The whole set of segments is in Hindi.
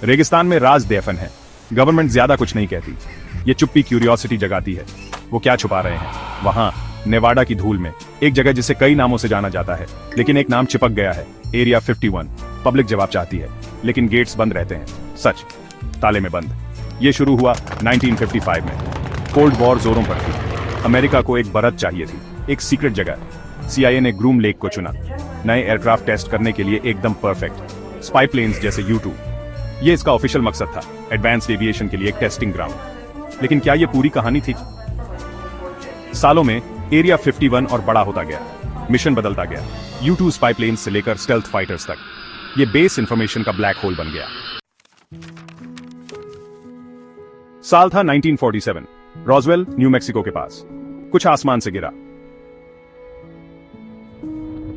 रेगिस्तान में राज दफन है। गवर्नमेंट ज्यादा कुछ नहीं कहती, ये चुप्पी क्यूरियोसिटी जगाती है। वो क्या छुपा रहे हैं वहां नेवाडा की धूल में, एक जगह जिसे कई नामों से जाना जाता है, लेकिन एक नाम चिपक गया है, एरिया 51। पब्लिक जवाब चाहती है, लेकिन गेट्स बंद रहते हैं, सच ताले में बंद। ये शुरू हुआ 1955 में। कोल्ड वॉर जोरों पर थी। अमेरिका को एक बरत चाहिए थी, एक सीक्रेट जगह। CIA ने ग्रूम लेक को चुना, नए एयरक्राफ्ट टेस्ट करने के लिए एकदम परफेक्ट, स्पाई प्लेन्स जैसे U-2। ये इसका ऑफिशियल मकसद था, एडवांस्ड एविएशन के लिए एक टेस्टिंग ग्राउंड। लेकिन क्या ये पूरी कहानी थी? सालों में एरिया 51 और बड़ा होता गया, मिशन बदलता गया, U-2 स्पाई प्लेन्स से लेकर स्टेल्थ फाइटर्स तक। ये बेस इंफॉर्मेशन का ब्लैक होल बन गया। साल था 1947, रॉसवेल, न्यू मैक्सिको के पास। कुछ आसमान से गिरा।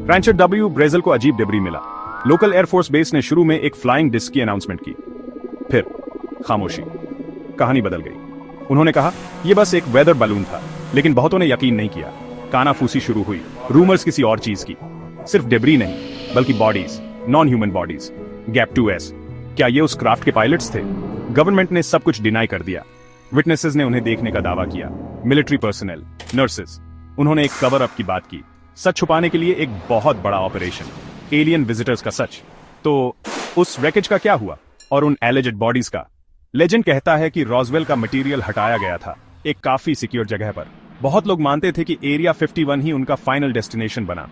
Rancher W. ब्रेजल को अजीब डिब्री मिला। लोकल एयरफोर्स बेस ने शुरू में एक फ्लाइंग डिस्क की अनाउंसमेंट की, फिर खामोशी। कहानी बदल गई। उन्होंने कहा यह बस एक वेदर बलून था, लेकिन बहुतों ने यकीन नहीं किया। कानाफूसी शुरू हुई, रूमर्स किसी और चीज की। सिर्फ डिब्री नहीं, बल्कि bodies, non human bodies. Gap 2S, क्या ये उस क्राफ्ट के पायलट्स थे? गवर्नमेंट ने सब कुछ डिनाई कर दिया। विटनेसेस ने उन्हें देखने का दावा किया, मिलिट्री पर्सनल, नर्सेस। उन्होंने एक कवर अप की बात की, सच छुपाने के लिए एक बहुत बड़ा ऑपरेशन, एलियन विजिटर्स का सच। तो उस रैकेज का क्या हुआ, और उन एलिजेड बॉडीज का? लेजेंड कहता है कि रॉसवेल का मटेरियल हटाया गया था एक काफी सिक्योर जगह पर। बहुत लोग मानते थे कि एरिया 51 ही उनका फाइनल डेस्टिनेशन बना।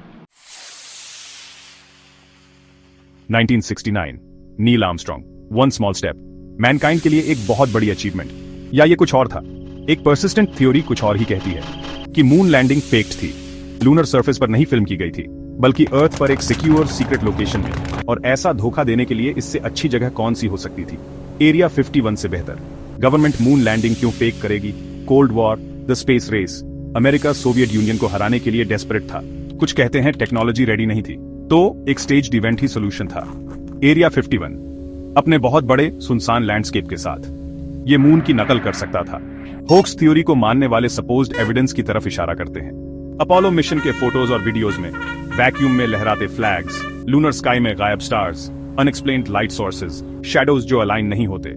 1969, Neil Armstrong, one small step. Mankind के लिए एक बहुत बड़ी अचीवमेंट, या ये कुछ और था? एक पर्सिस्टेंट थ्योरी कुछ और ही कहती है कि मून लैंडिंग फेक्ड थी। लूनर सरफेस पर नहीं फिल्म की गई थी, बल्कि अर्थ पर एक सिक्योर सीक्रेट लोकेशन में। और ऐसा धोखा देने के लिए इससे अच्छी जगह कौन सी हो सकती थी? एरिया 51 से बेहतर। गवर्नमेंट मून लैंडिंग क्यों फेक करेगी? Cold war, the space race. America Soviet Union को हराने के लिए डेस्परेट था। कुछ कहते हैं टेक्नोलॉजी रेडी नहीं थी, तो एक स्टेज्ड इवेंट ही सोल्यूशन था। एरिया 51 अपने बहुत बड़े सुनसान लैंडस्केप के साथ ये मून की नकल कर सकता था। होक्स थ्योरी को मानने वाले सपोज्ड एविडेंस की तरफ इशारा करते हैं। अपोलो मिशन के फोटोज और वीडियोज में वैक्यूम में लहराते फ्लैग्स, लूनर स्काई में गायब stars, unexplained light sources, shadows जो अलाइन नहीं होते।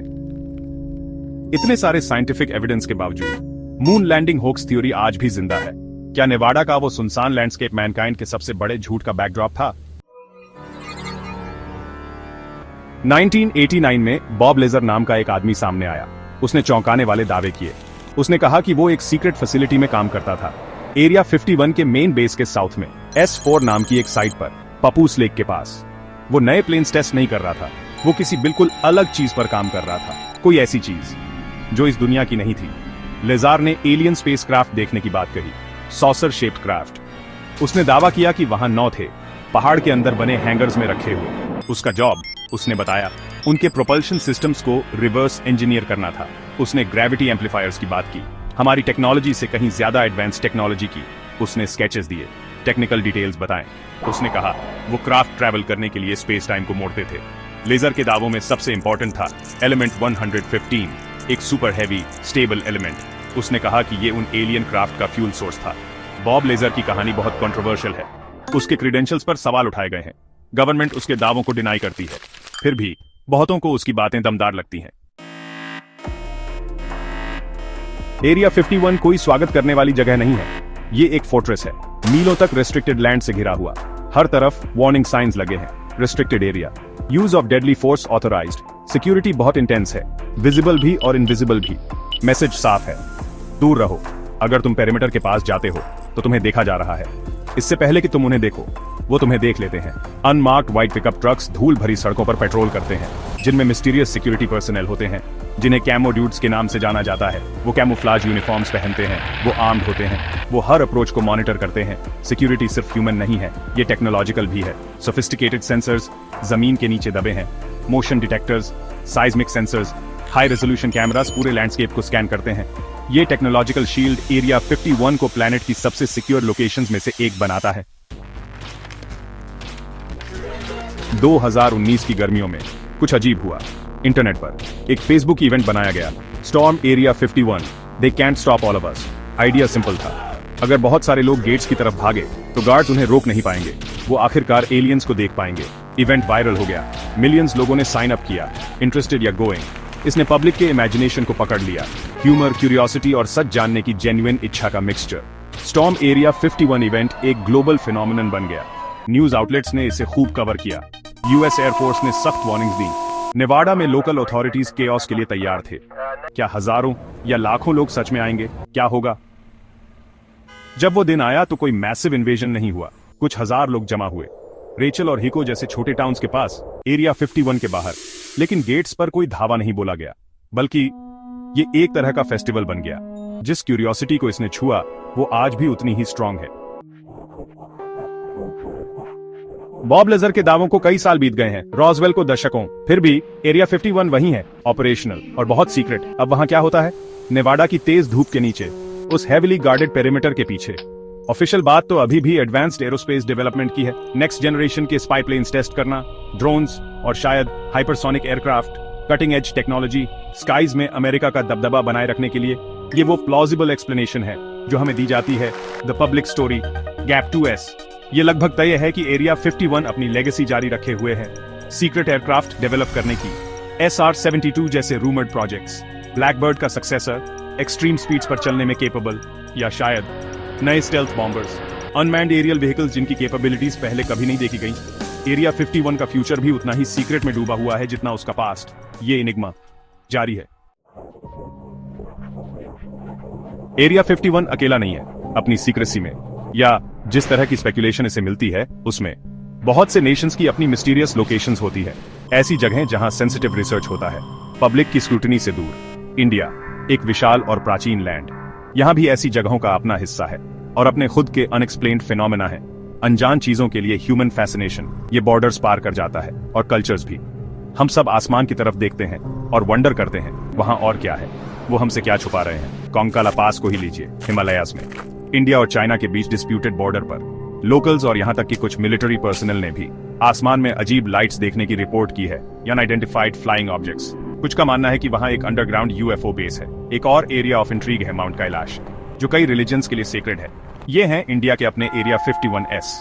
इतने सारे साइंटिफिक एविडेंस के बावजूद मून लैंडिंग होक्स थ्योरी आज भी जिंदा है। क्या नेवाडा का वो सुनसान लैंडस्केप मैनकाइंड के सबसे बड़े झूठ का बैकड्रॉप था? 1989 में बॉब लेजर नाम का एक आदमी सामने आया। उसने चौंकाने वाले दावे किए। उसने कहा कि वो एक सीक्रेट फैसिलिटी में काम करता था, एरिया 51 के मेन बेस के साउथ में, S4 नाम की एक साइट पर, पपूस लेक के पास। वो नए प्लेन्स टेस्ट नहीं कर रहा था, वो किसी बिल्कुल अलग चीज पर काम कर रहा था, कोई ऐसी चीज जो इस दुनिया की नहीं थी। लेजार ने एलियन स्पेस क्राफ्ट देखने की बात कही, सॉसर शेप्ड क्राफ्ट। उसने दावा किया कि वहां 9 थे, पहाड़ के अंदर बने हैंगर्स में रखे हुए। उसका जॉब, उसने बताया, उनके प्रोपल्शन सिस्टम्स को रिवर्स इंजीनियर करना था। उसने ग्रेविटी एम्पलीफायर्स की बात की, हमारी टेक्नोलॉजी से कहीं ज्यादा एडवांस टेक्नोलॉजी की। उसने स्केचेस दिए, टेक्निकल डिटेल्स बताएं। उसने कहा वो क्राफ्ट ट्रैवल करने के लिए स्पेस टाइम को मोड़ते थे। लेजर के दावों में सबसे इंपॉर्टेंट था एलिमेंट 115, एक सुपर हैवी स्टेबल एलिमेंट। उसने कहा कि ये उन एलियन क्राफ्ट का फ्यूल सोर्स था। बॉब लेजर की कहानी बहुत कंट्रोवर्शियल है। उसके क्रीडेंशियल्स पर सवाल उठाए गए हैं। गवर्नमेंट उसके दावों को डिनाई करती है, फिर भी बहुतों को उसकी बातें दमदार लगती हैं। एरिया 51 कोई स्वागत करने वाली जगह नहीं है। ये एक फोर्ट्रेस है, मीलों तक रेस्ट्रिक्टेड लैंड से घिरा हुआ। हर तरफ वार्निंग साइंस लगे हैं, restricted area, use of deadly force authorised, security बहुत इंटेंस है, विजिबल भी और इनविजिबल भी। मैसेज साफ है, दूर रहो। अगर तुम पेरिमीटर के पास जाते हो तो तुम्हें देखा जा रहा है। इससे पहले कि तुम उन्हें देखो, वो तुम्हें देख लेते हैं। अनमार्क्ड व्हाइट पिकअप ट्रक्स धूल भरी सड़कों पर पेट्रोल करते हैं, जिनमें मिस्टीरियस सिक्योरिटी पर्सनल होते हैं, जिन्हें कैमो ड्यूड्स के नाम से जाना जाता है। वो कैमोफ्लाज यूनिफॉर्म्स पहनते हैं, वो आर्म्ड होते हैं, वो हर अप्रोच को मॉनिटर करते हैं। सिक्योरिटी सिर्फ ह्यूमन नहीं है, ये टेक्नोलॉजिकल भी है। सोफिस्टिकेटेड सेंसर्स जमीन के नीचे दबे हैं, motion detectors, seismic sensors, high resolution cameras पूरे लैंडस्केप को स्कैन करते हैं। ये टेक्नोलॉजिकल शील्ड एरिया 51 को प्लैनेट की सबसे सिक्योर लोकेशंस में से एक बनाता है। 2019 की गर्मियों में कुछ अजीब हुआ। इंटरनेट पर एक फेसबुक इवेंट बनाया गया, storm area 51, they can't stop all of us. Idea simple था, अगर बहुत सारे लोग गेट्स की तरफ भागे तो गार्ड्स उन्हें रोक नहीं पाएंगे, वो आखिरकार एलियंस को देख पाएंगे। इवेंट वायरल हो गया, मिलियंस लोगों ने साइन अप किया, इंटरेस्टेड या गोइंग। इसने पब्लिक के इमेजिनेशन को पकड़ लिया, ह्यूमर, क्यूरियोसिटी और सच जानने की जेन्युइन इच्छा का मिक्सचर। स्टॉर्म एरिया 51 इवेंट एक ग्लोबल फिनोमिनन बन गया। न्यूज आउटलेट्स ने इसे खूब कवर किया, यूएस एयरफोर्स ने सख्त वार्निंग्स दी। नेवाडा में लोकल अथॉरिटीज केओस के लिए तैयार थे। क्या हजारों या लाखों लोग सच में आएंगे? क्या होगा? जब वो दिन आया तो कोई मैसिव इन्वेजन नहीं हुआ, कुछ हजार लोग जमा हुए, रेचल और हिको जैसे छोटे टाउन्स के पास, एरिया 51 के बाहर। लेकिन गेट्स पर कोई धावा नहीं बोला गया, बल्कि ये एक तरह का फेस्टिवल बन गया। जिस क्यूरियोसिटी को इसने छुआ वो आज भी उतनी ही स्ट्रांग है। बॉब लेजर के दावों को कई साल बीत गए हैं, रॉसवेल को दशकों, फिर भी एरिया 51 वही है, ऑपरेशनल और बहुत सीक्रेट। अब वहां क्या होता है? नेवाडा की तेज धूप के नीचे, उस हेविली गार्डेड पेरिमीटर के पीछे। ऑफिशियल बात तो अभी भी एडवांस्ड एरोस्पेस डेवलपमेंट की है, नेक्स्ट जनरेशन के स्पाई प्लेन्स टेस्ट करना, ड्रोन्स और शायद hypersonic aircraft, cutting edge technology, skies में अमेरिका का दबदबा बनाए रखने के लिए। ये वो प्लॉजिबल एक्सप्लेनेशन है जो हमें दी जाती है। The public story gap 2S। ये लगभग तय है कि एरिया 51 अपनी लेगेसी जारी रखे हुए है, सीक्रेट एयरक्राफ्ट डेवलप करने की, SR-72 जैसे रूमर्ड प्रोजेक्ट्स, ब्लैकबर्ड का सक्सेसर, एक्सट्रीम स्पीड्स पर चलने में केपेबल, या शायद नए stealth bombers, unmanned aerial vehicles जिनकी कैपेबिलिटीज पहले कभी नहीं देखी गई। एरिया 51 का फ्यूचर भी उतना ही सीक्रेट में डूबा हुआ है जितना उसका पास्ट। ये इनिग्मा जारी है। एरिया 51 अकेला नहीं है अपनी सीक्रेसी में, या जिस तरह की स्पेकुलेशन इसे मिलती है उसमें। बहुत से नेशंस की अपनी मिस्टीरियस लोकेशंस होती है, ऐसी जगहें जहां सेंसिटिव रिसर्च होता है, पब्लिक की स्क्रूटनी से दूर। इंडिया एक विशाल और प्राचीन लैंड, यहां भी ऐसी जगहों का अपना हिस्सा है और अपने खुद के अनएक्सप्लेन्ड फिनोमेना है। अनजान चीजों के लिए ह्यूमन फैसिनेशन ये बॉर्डर्स पार कर जाता है, और कल्चर्स भी। हम सब आसमान की तरफ देखते हैं और वंडर करते हैं वहां और क्या है, वो हमसे क्या छुपा रहे हैं। कोंकाला पास को ही लीजिए, हिमालयाज में, इंडिया और चाइना के बीच डिस्प्यूटेड बॉर्डर पर लोकल्स और यहां तक कि कुछ मिलिट्री पर्सनल ने भी आसमान में अजीब लाइट्स देखने की रिपोर्ट की है, अनआइडेंटिफाइड फ्लाइंग ऑब्जेक्ट्स। कुछ का मानना है कि वहां एक अंडरग्राउंड UFO बेस है। एक और एरिया ऑफ इंट्रीग है माउंट कैलाश, जो कई रिलीजन्स के लिए सेक्रेड है। ये हैं इंडिया के अपने एरिया 51S।